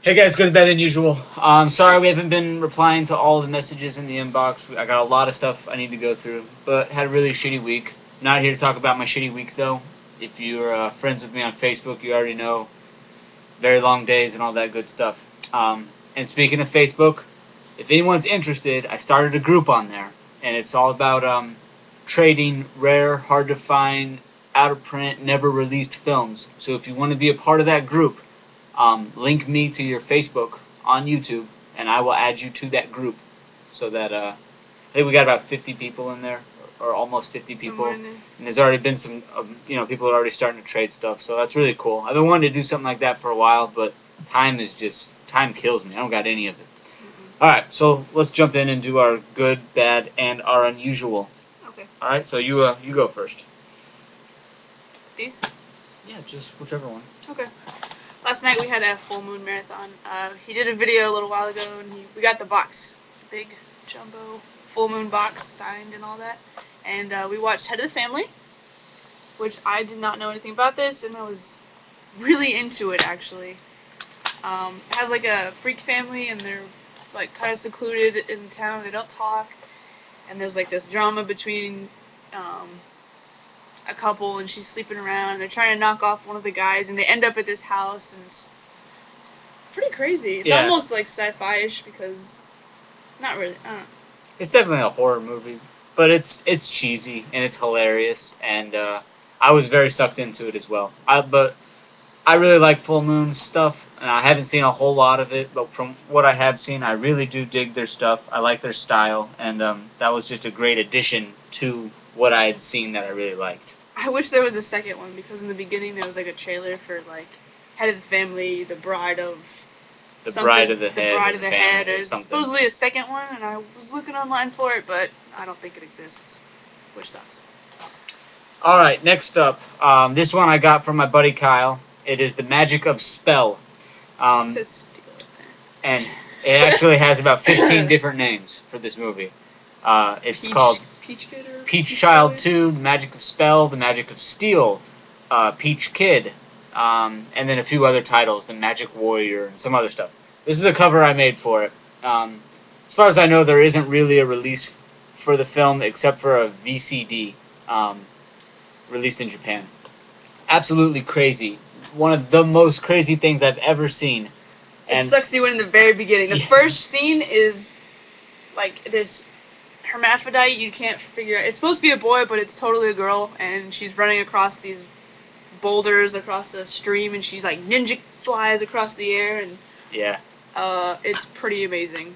Hey guys, good, better than usual. Sorry we haven't been replying to all the messages in the inbox. I got a lot of stuff I need to go through, but had a really shitty week. Not here to talk about my shitty week though. If you're friends with me on Facebook, you already know very long days and all that good stuff. And speaking of Facebook, if anyone's interested, I started a group on there, and it's all about trading rare, hard to find, out of print, never released films. So if you want to be a part of that group, link me to your Facebook on YouTube, and I will add you to that group. So that I think we got about 50 people in there, or almost 50 people, and there's already been some, people are already starting to trade stuff. So that's really cool. I've been wanting to do something like that for a while, but time kills me. I don't got any of it. All right, so let's jump in and do our good, bad, and our unusual. Okay. All right, so you go first. These? Yeah, just whichever one. Okay. Last night we had a full moon marathon. He did a video a little while ago, and we got the box, big jumbo full moon box signed and all that. And we watched Head of the Family, which I did not know anything about this, and I was really into it actually. It has like a freak family, and they're like kind of secluded in town. They don't talk, and there's like this drama between a couple, and she's sleeping around, and they're trying to knock off one of the guys, and they end up at this house, and it's pretty crazy. It's almost like sci-fi-ish, because not really. I don't know. It's definitely a horror movie, but it's cheesy and it's hilarious, and I was very sucked into it as well. But I really like full moon stuff, and I haven't seen a whole lot of it, but from what I have seen, I really do dig their stuff. I like their style, and that was just a great addition to what I had seen that I really liked. I wish there was a second one, because in the beginning there was like a trailer for like Head of the Family, the Bride of the Bride of the Head. The Bride of the Head. There's supposedly a second one, and I was looking online for it, but I don't think it exists, which sucks. All right, next up, this one I got from my buddy Kyle. It is The Magic of Spell. It says Steel right there. And it actually has about 15 different names for this movie. It's called Peach Kid or Peach Child 2, The Magic of Spell, The Magic of Steel, Peach Kid, and then a few other titles, The Magic Warrior, and some other stuff. This is a cover I made for it. As far as I know, there isn't really a release for the film except for a VCD released in Japan. Absolutely crazy. One of the most crazy things I've ever seen. And it sucks you in the very beginning. The first scene is like this hermaphrodite. You can't figure out. It's supposed to be a boy, but it's totally a girl, and she's running across these boulders across the stream, and she's like ninja flies across the air, and it's pretty amazing.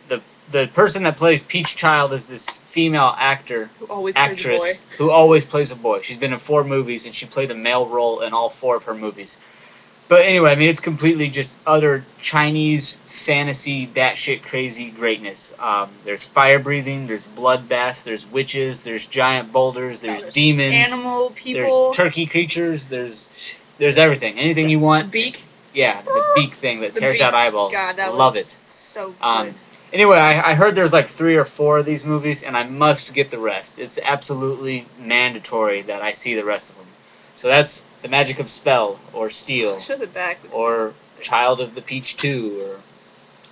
The person that plays Peach Child is this female actress who always plays a boy. She's been in 4 movies, and she played a male role in all 4 of her movies. But anyway, I mean, it's completely just utter Chinese fantasy, batshit crazy greatness. There's fire breathing, there's bloodbaths, there's witches, there's giant boulders, there's demons, animal people, there's turkey creatures, there's everything, anything you want. Beak. Yeah, the beak thing that tears out eyeballs. God, that love was it. So good. Anyway, I heard there's like 3 or 4 of these movies, and I must get the rest. It's absolutely mandatory that I see the rest of them. So that's The Magic of Spell, or Steel, Show the back. or Child of the Peach 2, or...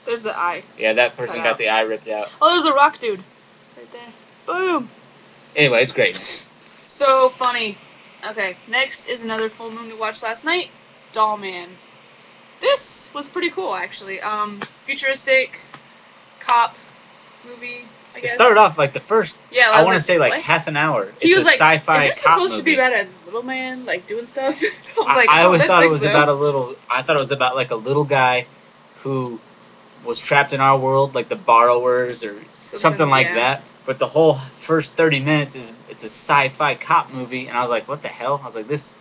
There's the eye. Yeah, that person got the eye ripped out. Oh, there's the rock dude. Right there. Boom! Anyway, it's great. So funny. Okay, next is another full moon we watched last night, Dollman. This was pretty cool, actually. Futuristic cop movie, I guess. It started off like the first, I want to say like what? half an hour. He was it's a like, sci-fi is this cop supposed movie. to be about a little man, like, doing stuff? I was like, I always thought it was so. about I thought it was about like a little guy who was trapped in our world, like the Borrowers or something like that. But the whole first 30 minutes it's a sci-fi cop movie, and I was like, what the hell? I was like, this...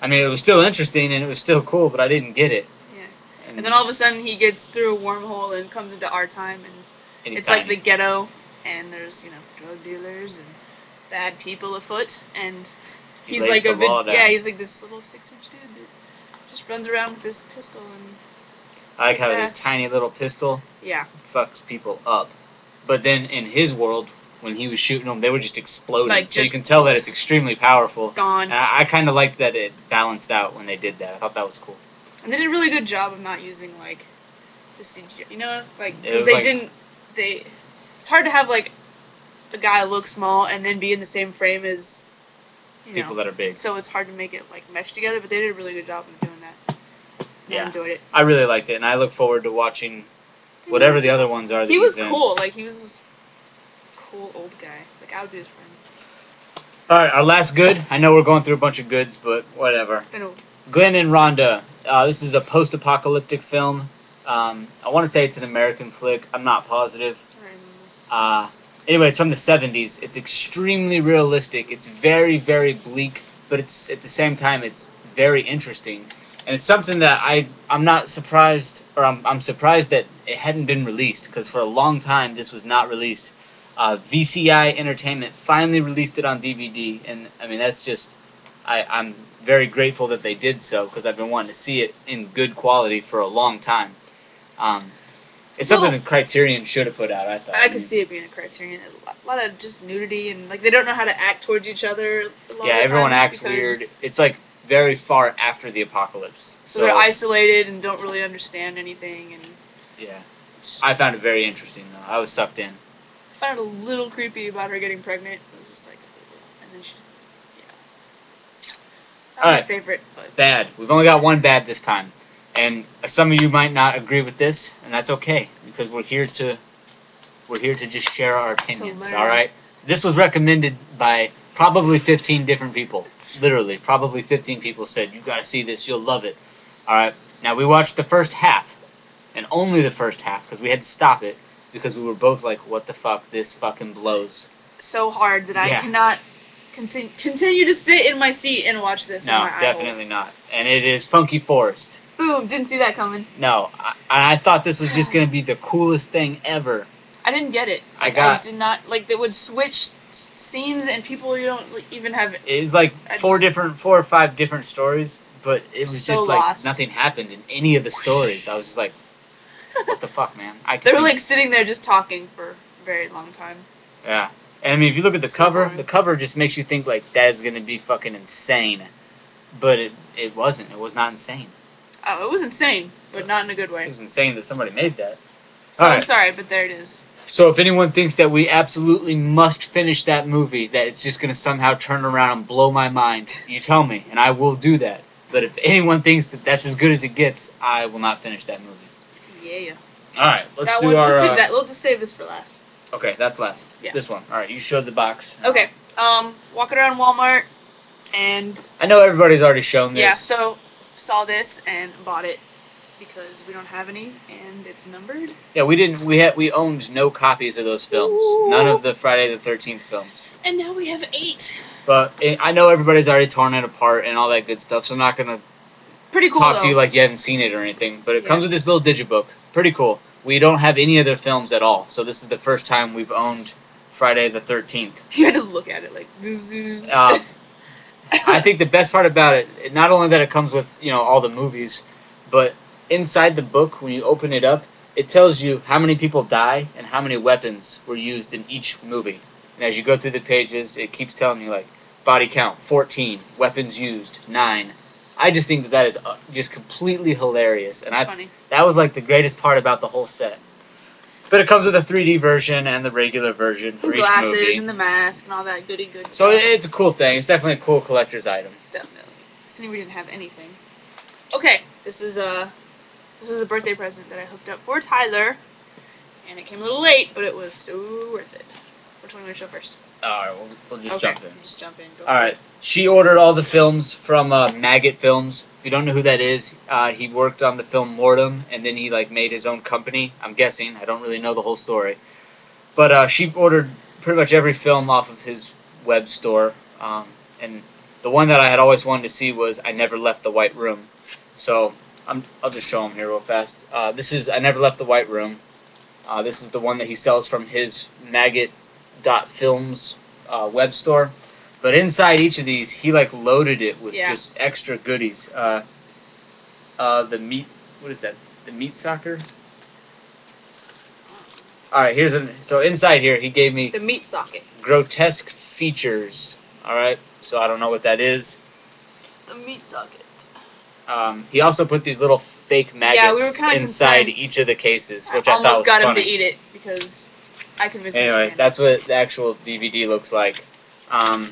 I mean, it was still interesting, and it was still cool, but I didn't get it. Yeah. And then all of a sudden, he gets through a wormhole and comes into our time, and it's like the ghetto, and there's, drug dealers and bad people afoot, and he's like he's like this little 6-inch dude that just runs around with this pistol, and I like how this tiny little pistol fucks people up. But then in his world, when he was shooting them, they were just exploding. So you can tell that it's extremely powerful. Gone. And I kind of liked that it balanced out when they did that. I thought that was cool. And they did a really good job of not using, like, the CGI. You know, like It because was they like- didn't. It's hard to have like a guy look small and then be in the same frame as People that are big. So it's hard to make it like mesh together, but they did a really good job of doing that. And Yeah. I enjoyed it. I really liked it, and I look forward to watching whatever the other ones are that He was he's in. cool. Like he was this cool old guy. Like I would be his friend. All right, our last good. I know we're going through a bunch of goods, but whatever. I know. Glen and Ronda. This is a post-apocalyptic film. I want to say it's an American flick. I'm not positive. Anyway, it's from the 70s. It's extremely realistic. It's very, very bleak, but it's at the same time it's very interesting. And it's something that I'm not surprised, or I'm surprised that it hadn't been released, because for a long time this was not released. VCI Entertainment finally released it on DVD, and I mean that's just I'm very grateful that they did so, because I've been wanting to see it in good quality for a long time. It's something that Criterion should have put out, I thought. I could see it being a Criterion. A lot of just nudity and like they don't know how to act towards each other. Yeah, everyone acts weird. It's like very far after the apocalypse, so they're isolated and don't really understand anything. And yeah, I found it very interesting though. I was sucked in. I found it a little creepy about her getting pregnant. It was just like, and then she, Not All my right. favorite, but Bad. We've only got one bad this time, and some of you might not agree with this, and that's okay because we're here to just share our opinions. learn. All right. This was recommended by probably 15 different people. Literally, probably 15 people said you got to see this. You'll love it. All right. Now we watched the first half, and only the first half because we had to stop it because we were both like, "What the fuck? This fucking blows." so hard that I Yeah. cannot continue to sit in my seat and watch this. No, with my definitely eyeballs. not. And it is Funky Forrest. Boom! Didn't see that coming. No, I thought this was just gonna be the coolest thing ever. I didn't get it. I Like, got- did not like. They would switch scenes and people you don't like, even have. It's like I four just- or five different stories, but it was So just like lost. nothing happened in any of the stories. I was just like, what the fuck, man? They were like sitting there just talking for a very long time. yeah. And I mean, if you look at the So cover, boring. the cover just makes you think like that's gonna be fucking insane, but it wasn't. It was not insane. Oh, it was insane, but not in a good It way. was insane that somebody made that. So I'm Alright. sorry, but there it is. So if anyone thinks that we absolutely must finish that movie, that it's just going to somehow turn around and blow my mind, you tell me, and I will do that. But if anyone thinks that that's as good as it gets, I will not finish that movie. Yeah. All right, let's That do one. our... Let's do that. We'll just save this for last. Okay, that's last. Yeah. This one. All right, you showed the box. Okay. Walking around Walmart, and I know everybody's already shown this. yeah, so saw this and bought it because we don't have any, and it's numbered. Yeah, we owned no copies of those films. None of the Friday the 13th films. And now we have 8. But I know everybody's already torn it apart and all that good stuff, so I'm not going to Pretty cool. talk though. to you like you haven't seen it or anything, but it Yeah. comes with this little digibook. Pretty cool. We don't have any other films at all, so this is the first time we've owned Friday the 13th. You had to look at it like this is. I think the best part about it, not only that it comes with all the movies, but inside the book when you open it up, it tells you how many people die and how many weapons were used in each movie. And as you go through the pages, it keeps telling you like body count 14, weapons used 9. I just think that is just completely hilarious, and It's funny. that was like the greatest part about the whole set. But it comes with a 3D version and the regular version for The each glasses movie. and the mask and all that goody good. So stuff. it's a cool thing. It's definitely a cool collector's item. Definitely. Assuming we didn't have anything. Okay, this is a birthday present that I hooked up for Tyler, and it came a little late, but it was so worth it. Which one do we show first? All right, we'll just jump in. Just jump in. Go All for right. it. She ordered all the films from Maggot Films. If you don't know who that is, he worked on the film Mortem, and then he made his own company. I'm guessing. I don't really know the whole story, but she ordered pretty much every film off of his web store. And the one that I had always wanted to see was I Never Left the White Room. So I'll just show him here real fast. This is I Never Left the White Room. This is the one that he sells from his Maggot.Films web store. But inside each of these, he loaded it with just extra goodies. The meat, what is that? The meat soccer. All right, so inside here he gave me The meat socket. grotesque features. All right, so I don't know what that is. The meat socket. He also put these little fake maggots Yeah, we were kinda inside concerned. each of the cases, which I I thought almost was got funny. him to eat it because I convinced him Anyway, to. that's what the actual DVD looks like. I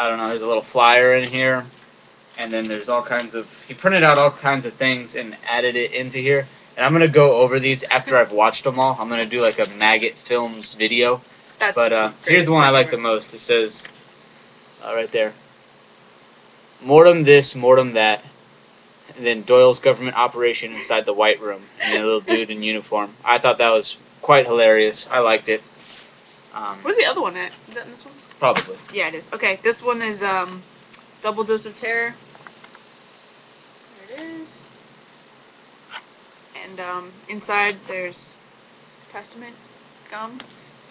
don't know. There's a little flyer in here, and then there's all kinds of. He printed out all kinds of things and added it into here. And I'm gonna go over these after I've watched them all. I'm gonna do like a Maggot Films video. That's But the here's the greatest one I thing like ever. the most. It says right there, "Mortem this, mortem that," and then Doyle's government operation inside the White Room, and then a little dude in uniform. I thought that was quite hilarious. I liked it. Where's the other one at? Is that in this one? Probably. Yeah, it is. Okay, this one is Double Dose of Terror. There it is. And inside there's Testament gum.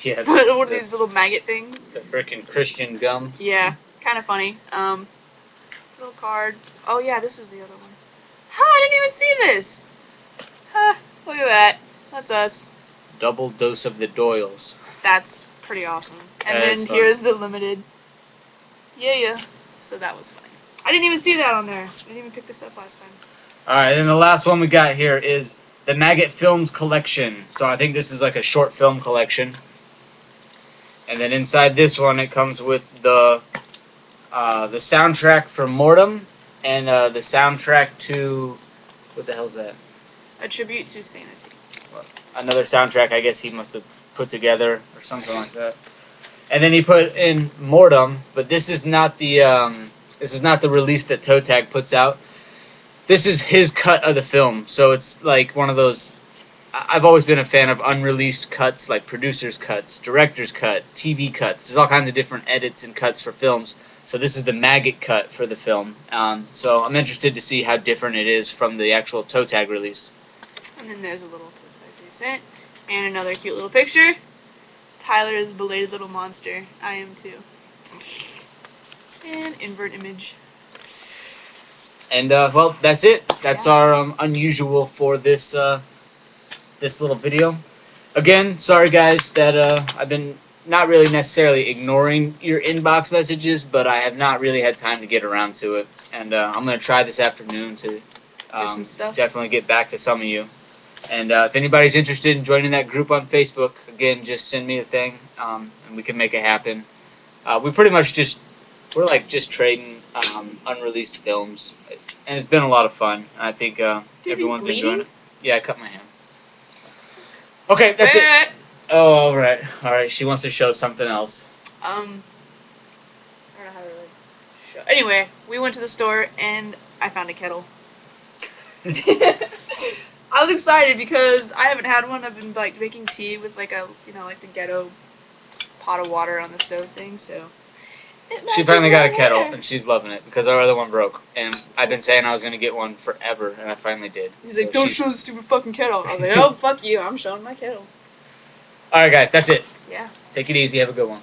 Yeah. One of these little maggot things. The freaking Christian gum. Yeah, kind of funny. Little card. Oh yeah, this is the other one. Ha! I didn't even see this. Ha! Look at that. That's us. Double dose of the Doyles. That's pretty awesome. And That is then fun. here's the limited. Yeah. So that was funny. I didn't even see that on there. I didn't even pick this up last time. Alright, and then the last one we got here is the Maggot Films Collection. So I think this is like a short film collection. And then inside this one, it comes with the soundtrack for Mortem and the soundtrack to what the hell's that? A tribute to Sanity. Another soundtrack, I guess he must have put together or something like that. And then he put in Mortem, but this is not the release that Toe Tag puts out. This is his cut of the film, so it's like one of those. I've always been a fan of unreleased cuts, like producer's cuts, director's cut, TV cuts. There's all kinds of different edits and cuts for films. So this is the Maggot cut for the film. So I'm interested to see how different it is from the actual Toe Tag release. And then there's a little Toe Tag recent. And another cute little picture. Tyler is a belated little monster. I am too. And invert image. And well, that's it. That's our unusual for this this little video. Again, sorry guys that I've been not really necessarily ignoring your inbox messages, but I have not really had time to get around to it. And I'm gonna try this afternoon to Do some stuff. definitely get back to some of you. And if anybody's interested in joining that group on Facebook, again, just send me a thing, and we can make it happen. We pretty much we're like just trading unreleased films, and it's been a lot of fun. And I think everyone's enjoying it. Yeah, I cut my hand. Okay, that's it. Oh, all right. She wants to show something else. I don't know how to really show. Anyway, we went to the store and I found a kettle. I was excited because I haven't had one. I've been like making tea with like like the ghetto pot of water on the stove thing. So She finally got a kettle and she's loving it because our other one broke. And I've been saying I was gonna get one forever, and I finally did. He's like, "Don't show the stupid fucking kettle." I was like, "Oh fuck you! I'm showing my kettle." All right, guys, that's it. Yeah. Take it easy. Have a good one.